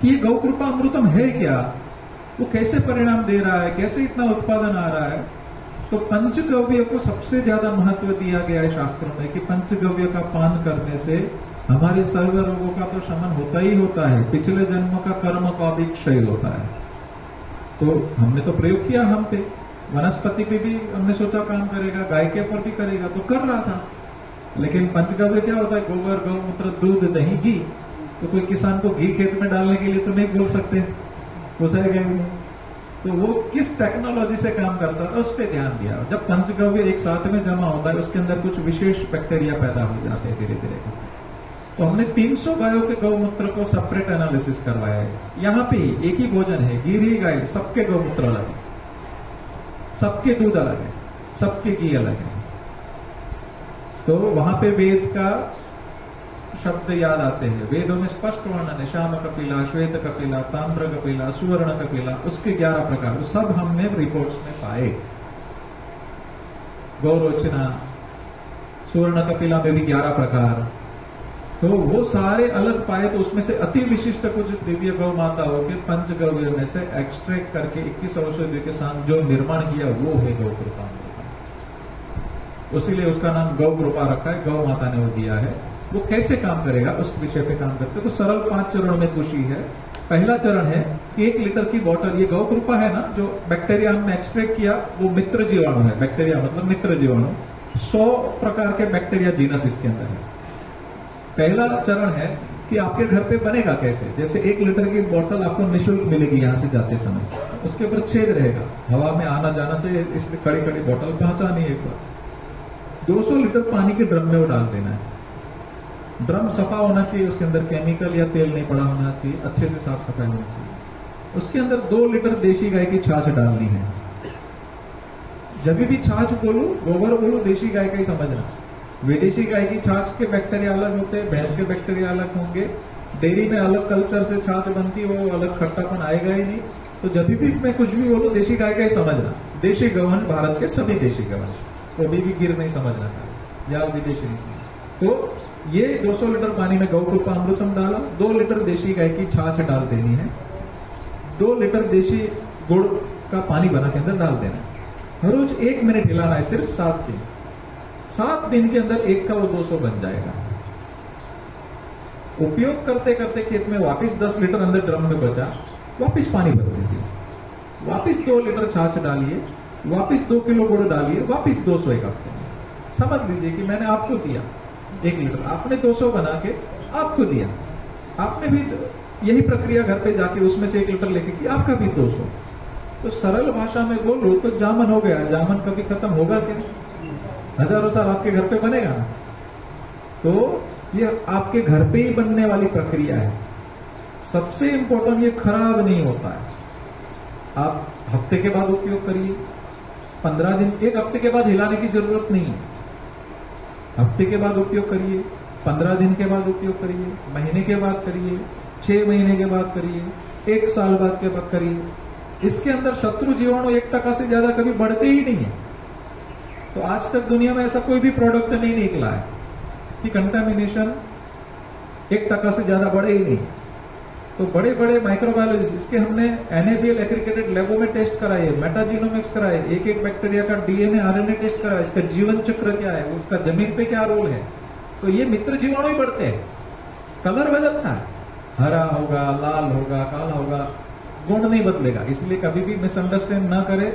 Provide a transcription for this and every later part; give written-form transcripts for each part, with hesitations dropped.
कि ये गौ कृपा अमृतम है क्या, वो कैसे परिणाम दे रहा है, कैसे इतना उत्पादन आ रहा है। तो पंचगव्य को सबसे ज्यादा महत्व दिया गया है शास्त्रों में कि पंचगव्य का पान करने से हमारे सर्व रोगों का तो शमन होता ही होता है, पिछले जन्म का कर्म का भी क्षय होता है। तो हमने तो प्रयोग किया, हम पे वनस्पति पे भी हमने सोचा काम करेगा, गाय के ऊपर भी करेगा, तो कर रहा था। लेकिन पंचगव्य क्या होता है, गोबर गौमूत्र दूध दही घी। तो कोई किसान को घी खेत में डालने के लिए तो नहीं बोल सकते, पोसाएगा ही नहीं। तो वो किस टेक्नोलॉजी से काम करता था उस पर ध्यान दिया। जब पंचगव्य एक साथ में जमा होता है उसके अंदर कुछ विशेष बैक्टीरिया पैदा हो जाते हैं धीरे धीरे। तो हमने 300 गायों के गौमूत्र को सेपरेट एनालिसिस करवाया है। यहाँ पे एक ही भोजन है, गिरी गाय, सबके गौमूत्र अलग है, सबके दूध अलग है, सबके घी अलग है। तो वहां पे वेद का शब्द याद आते हैं, वेदों में स्पष्ट वर्णन है, श्याम कपिला, श्वेत कपिला, ताम्र कपिला, सुवर्ण कपिला, उसके 11 प्रकार, सब हमने रिपोर्ट्स में पाए। गौरोचना, सुवर्ण कपिला में भी 11 प्रकार, तो वो सारे अलग पाए। तो उसमें से अति विशिष्ट कुछ दिव्य गौ माताओं के पंचगव्य में से एक्सट्रैक्ट करके 21 औषधियों के साथ जो निर्माण किया वो है गौ कृपा। उसीलिए उसका नाम गौ कृपा रखा है, गौ माता ने वो दिया है। वो कैसे काम करेगा उस विषय पे काम करते हैं। तो सरल 5 चरणों में कुछ ही है। पहला चरण है कि 1 लीटर की बोतल, ये गौ कृपा है ना, जो बैक्टीरिया हमने एक्सट्रैक्ट किया वो मित्र जीवाणु है। बैक्टीरिया मतलब मित्र जीवाणु, 100 प्रकार के बैक्टीरिया जीनस इसके अंदर है। पहला चरण है कि आपके घर पे बनेगा कैसे। जैसे 1 लीटर की बोतल आपको निःशुल्क मिलेगी यहां से जाते समय, उसके ऊपर छेद रहेगा, हवा में आना जाना चाहिए, इसलिए खड़ी खड़ी बोतल पहुंचानी है। एक बार 200 लीटर पानी के ड्रम में वो डाल देना है। ड्रम सफा होना चाहिए, उसके अंदर केमिकल या तेल नहीं पड़ा होना चाहिए, अच्छे से साफ सफाई होनी चाहिए। उसके अंदर 2 लीटर देशी गाय की छाछ डालनी है। जब भी छाछ बोलूं, गोबर बोलूं, देशी गाय का ही समझना। विदेशी गाय की छाछ के बैक्टीरिया अलग होते हैं, भैंस के बैक्टीरिया अलग होंगे, डेयरी में अलग कल्चर से छाछ बनती है, वो अलग खट्टापन आएगा ही नहीं। तो जब भी मैं कुछ भी बोलूं देशी गाय का ही समझना। देशी गौवंश भारत के सभी देशी गौवंश, कभी भी गिर नहीं समझना या विदेशी नहीं समझना। तो ये 200 लीटर पानी में गौ कृपा अमृतम डाला, 2 लीटर देशी गाय की छाछ डाल देनी है, 2 लीटर देशी गुड़ का पानी बना के अंदर डाल देना है। हर रोज 1 मिनट हिलाना है, सिर्फ 7 दिन। 7 दिन के अंदर 1 का वो 200 बन जाएगा। उपयोग करते करते खेत में वापस 10 लीटर अंदर ड्रम में बचा, वापस पानी भर दीजिए, वापस 2 लीटर छाछ डालिए, वापस 2 किलो गुड़ डालिए, वापस 200 एक हफ्ते में। समझ लीजिए कि मैंने आपको दिया 1 लीटर, आपने 200 बना के आपको दिया, आपने भी यही प्रक्रिया घर पे जाके उसमें से 1 लीटर लेके की, आपका भी 200। तो सरल भाषा में बोलो तो जामन हो गया। जामन कभी खत्म होगा क्या? हजारों साल आपके घर पे बनेगा ना। तो ये आपके घर पे ही बनने वाली प्रक्रिया है। सबसे इंपॉर्टेंट, ये खराब नहीं होता है। आप हफ्ते के बाद उपयोग करिए, 15 दिन, 1 हफ्ते के बाद हिलाने की जरूरत नहीं है। हफ्ते के बाद उपयोग करिए, 15 दिन के बाद उपयोग करिए, महीने के बाद करिए, 6 महीने के बाद करिए, 1 साल बाद के बाद करिए। इसके अंदर शत्रु जीवाणु 1% से ज्यादा कभी बढ़ते ही नहीं है। तो आज तक दुनिया में ऐसा कोई भी प्रोडक्ट नहीं निकला है कि कंटामिनेशन 1% से ज्यादा बढ़े ही नहीं। तो बड़े बड़े माइक्रोबायोलॉजिस्ट, इसके हमने NABL एक्रीडिटेड लैबों में टेस्ट कराए, मेटाजीनोमिक्स कराए, एक बैक्टीरिया का DNA RNA टेस्ट कराया, इसका जीवन चक्र क्या है, उसका जमीन पे क्या रोल है। तो ये मित्र जीवाणु ही बढ़ते हैं। कलर बदलता है, हरा होगा, लाल होगा, काला होगा, गुण नहीं बदलेगा। इसलिए कभी भी मिसअंडरस्टैंड ना करे,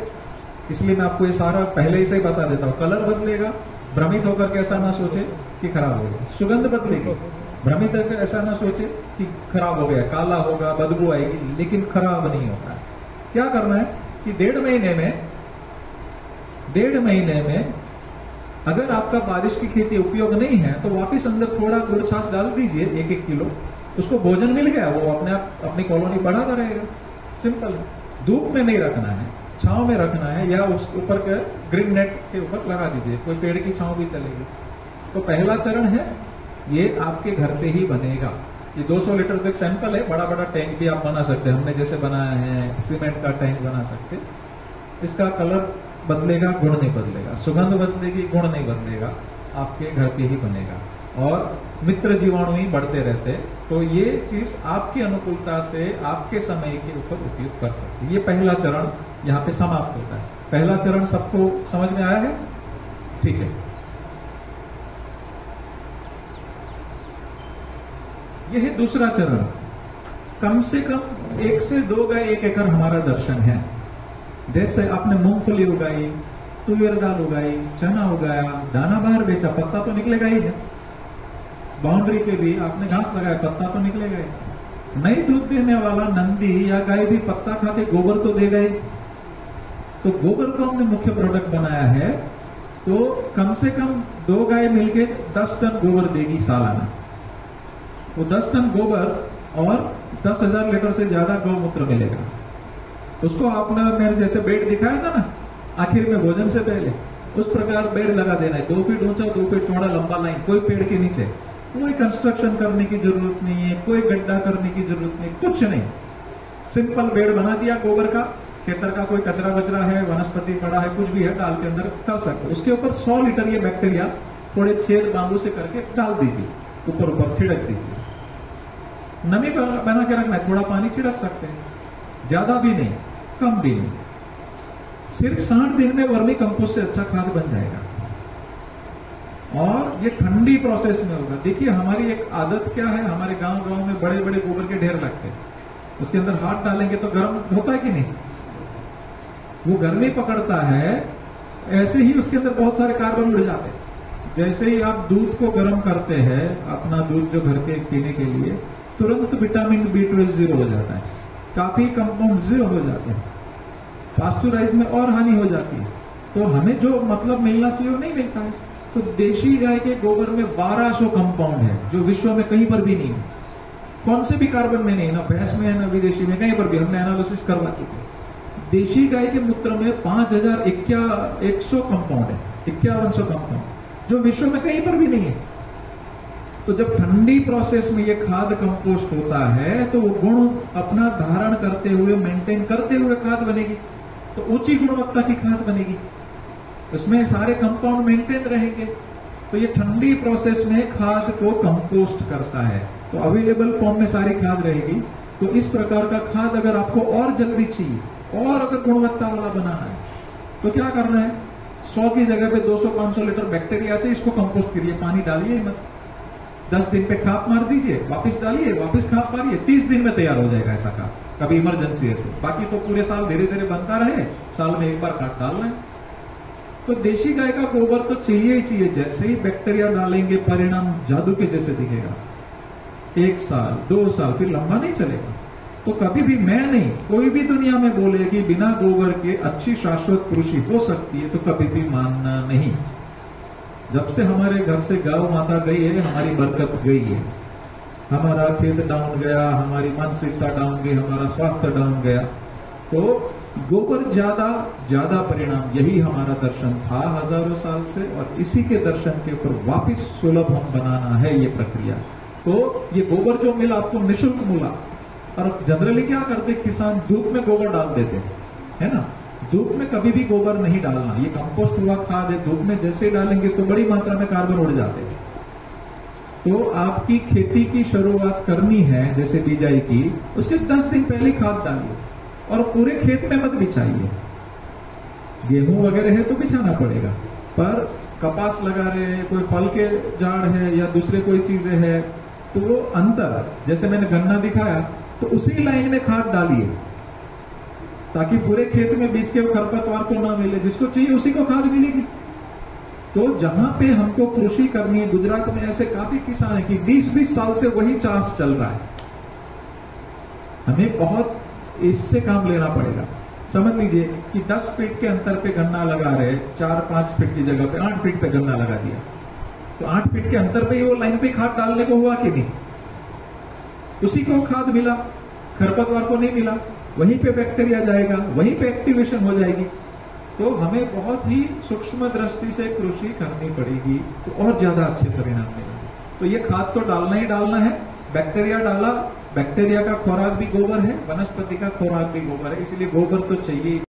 इसलिए मैं आपको ये सारा पहले से ही बता देता हूँ। कलर बदलेगा, भ्रमित होकर के ऐसा ना सोचे कि खराब हो गया। सुगंध बदलेगी, भ्रमित होकर ऐसा ना सोचे कि खराब हो गया, काला होगा, बदबू आएगी, लेकिन खराब नहीं होता है। क्या करना है कि 1.5 महीने में अगर आपका बारिश की खेती उपयोग नहीं है तो वापिस अंदर थोड़ा गुड़ छाछ डाल दीजिए, 1-1 किलो। उसको भोजन मिल गया, वो अपने आप अपनी कॉलोनी बढ़ाता रहेगा। सिंपल है। धूप में नहीं रखना है, छांव में रखना है, या उस ऊपर के ग्रीन नेट के ऊपर लगा दीजिए, कोई पेड़ की छांव भी चलेगी। तो पहला चरण है, ये आपके घर पे ही बनेगा। ये 200 लीटर तक सैंपल है, बड़ा बड़ा टैंक भी आप बना सकते हैं, हमने जैसे बनाया है, सीमेंट का टैंक बना सकते। इसका कलर बदलेगा, गुण नहीं बदलेगा, सुगंध बदलेगी, गुण नहीं बदलेगा, आपके घर पे ही बनेगा। और मित्र जीवाणु ही बढ़ते रहते, तो ये चीज आपकी अनुकूलता से आपके समय के ऊपर उपयोग कर सकते हैं। ये पहला चरण यहाँ पे समाप्त होता है। पहला चरण सबको समझ में आया है? ठीक है। यह है दूसरा चरण। कम से कम 1 से 2 गाय 1 एकड़ हमारा दर्शन है। जैसे आपने मूंगफली उगाई, तुअर दाल उगाई, चना उगाया, दाना बाहर बेचा, पत्ता तो निकलेगा ही है। बाउंड्री पे भी आपने घास लगाया, पत्ता तो निकलेगा ही। नहीं दूध देने वाला नंदी या गाय भी पत्ता खा के गोबर तो देगा ही। तो गोबर को हमने मुख्य प्रोडक्ट बनाया है, तो कम से कम 2 गाय मिलके 10 टन गोबर देगी सालाना। वो 10 टन गोबर और 10,000 लीटर से ज्यादा गौमूत्र मिलेगा। उसको आपने मेरे जैसे बेड दिखाया था ना आखिर में भोजन से पहले, उस प्रकार बेड लगा देना है। 2 फीट ऊंचा, 2 फीट चौड़ा, लंबा लाइन, कोई पेड़ के नीचे। कोई कंस्ट्रक्शन करने की जरूरत नहीं है, कोई गड्ढा करने की जरूरत नहीं, कुछ नहीं। सिंपल बेड बना दिया गोबर का। खेतर का कोई कचरा वचरा है, वनस्पति पड़ा है, कुछ भी है, डाल के अंदर कर सकते। उसके ऊपर 100 लीटर ये बैक्टीरिया थोड़े छेद बांबू से करके डाल दीजिए, ऊपर ऊपर छिड़क दीजिए। नमी बना के रखना है, थोड़ा पानी छिड़क सकते हैं, ज्यादा भी नहीं, कम भी नहीं। सिर्फ 60 दिन में वर्मी कंपोस्ट से अच्छा खाद बन जाएगा। और ये ठंडी प्रोसेस में होगा। देखिए हमारी एक आदत क्या है, हमारे गांव में बड़े बड़े गोबर के ढेर लगते हैं, उसके अंदर हाथ डालेंगे तो गर्म होता है कि नहीं? वो गर्मी पकड़ता है, ऐसे ही उसके अंदर बहुत सारे कार्बन उड़ जाते हैं। जैसे ही आप दूध को गर्म करते हैं, अपना दूध जो घर के पीने के लिए, तुरंत विटामिन B12 0 हो जाता है, काफी कंपाउंड 0 हो जाते हैं, पास्चुराइज में और हानि हो जाती है। तो हमें जो मतलब मिलना चाहिए वो नहीं मिलता है। तो देशी गाय के गोबर में 1200 कंपाउंड है, जो विश्व में कहीं पर भी नहीं है। कौन से भी कार्बन में नहीं, ना भैंस में है ना विदेशी में, कहीं पर भी हमने एनालिसिस करवा चुके। देशी गाय के मूत्र में 5100 कंपाउंड है, 5100 कंपाउंड, जो विश्व में कहीं पर भी नहीं है। तो जब ठंडी प्रोसेस में ये खाद कंपोस्ट होता है, तो वो गुण अपना धारण करते हुए, मेंटेन करते हुए खाद बनेगी। तो ऊंची गुणवत्ता की खाद बनेगी, उसमें सारे कंपाउंड मेंटेन रहेंगे। तो ये ठंडी प्रोसेस में खाद को कंपोस्ट करता है, तो अवेलेबल फॉर्म में सारी खाद रहेगी। तो इस प्रकार का खाद अगर आपको और जल्दी चाहिए, और अगर गुणवत्ता वाला बनाना है, तो क्या करना है? 100 की जगह पे 200-500 लीटर बैक्टीरिया से इसको कंपोस्ट करिए, पानी डालिए मत। 10 दिन पे खाद मार दीजिए, वापस डालिए, वापस खाद मारिए, 30 दिन में तैयार हो जाएगा ऐसा खाद। कभी इमरजेंसी है तो, बाकी तो पूरे साल धीरे धीरे बनता रहे, साल में एक बार खाद डालना है। तो देशी गाय का गोबर तो चाहिए ही चाहिए। जैसे ही बैक्टीरिया डालेंगे, परिणाम जादू के जैसे दिखेगा। 1 साल 2 साल, फिर लंबा नहीं चलेगा। तो कभी भी मैं नहीं, कोई भी दुनिया में बोले कि बिना गोबर के अच्छी शाश्वत कृषि हो सकती है, तो कभी भी मानना नहीं। जब से हमारे घर से गौ माता गई है, हमारी बरकत गई है, हमारा खेत डाउन गया, हमारी मानसिकता डाउन गई, हमारा स्वास्थ्य डाउन गया। तो गोबर ज्यादा परिणाम, यही हमारा दर्शन था हजारों साल से, और इसी के दर्शन के ऊपर वापिस सुलभ हम बनाना है ये प्रक्रिया। तो ये गोबर जो मिला आपको निःशुल्क मिला। और जनरली क्या करते किसान, धूप में गोबर डाल देते है ना। धूप में कभी भी गोबर नहीं डालना, ये कंपोस्ट हुआ खाद है। धूप में जैसे ही डालेंगे तो बड़ी मात्रा में कार्बन उड़ जाते हैं। तो आपकी खेती की शुरुआत करनी है, जैसे बिजाई की, उसके 10 दिन पहले खाद डालिए, और पूरे खेत में मत बिछाइए। गेहूं वगैरह है तो बिछाना पड़ेगा, पर कपास लगा रहे हैं, कोई फल के झाड़ है या दूसरे कोई चीजें है, तो वो अंतर, जैसे मैंने गन्ना दिखाया, तो उसी लाइन में खाद डालिए, ताकि पूरे खेत में बीच के खरपतवार को ना मिले। जिसको चाहिए उसी को खाद मिलेगी। तो जहां पे हमको कृषि करनी है, गुजरात में ऐसे काफी किसान है कि 20-20 साल से वही चाष चल रहा है। हमें बहुत इससे काम लेना पड़ेगा। समझ लीजिए कि 10 फीट के अंतर पे गन्ना लगा रहे, 4-5 फीट की जगह पे 8 फीट पे गन्ना लगा दिया, तो 8 फीट के अंतर पे वो लाइन पे खाद डालने को हुआ कि नहीं? उसी को खाद मिला, खरपतवार को नहीं मिला। वहीं पे बैक्टीरिया जाएगा, वहीं पे एक्टिवेशन हो जाएगी। तो हमें बहुत ही सूक्ष्म दृष्टि से कृषि करनी पड़ेगी, तो और ज्यादा अच्छे परिणाम मिलेंगे। तो ये खाद तो डालना ही डालना है। बैक्टीरिया डाला, बैक्टीरिया का खुराक भी गोबर है, वनस्पति का खुराक भी गोबर है, इसलिए गोबर तो चाहिए।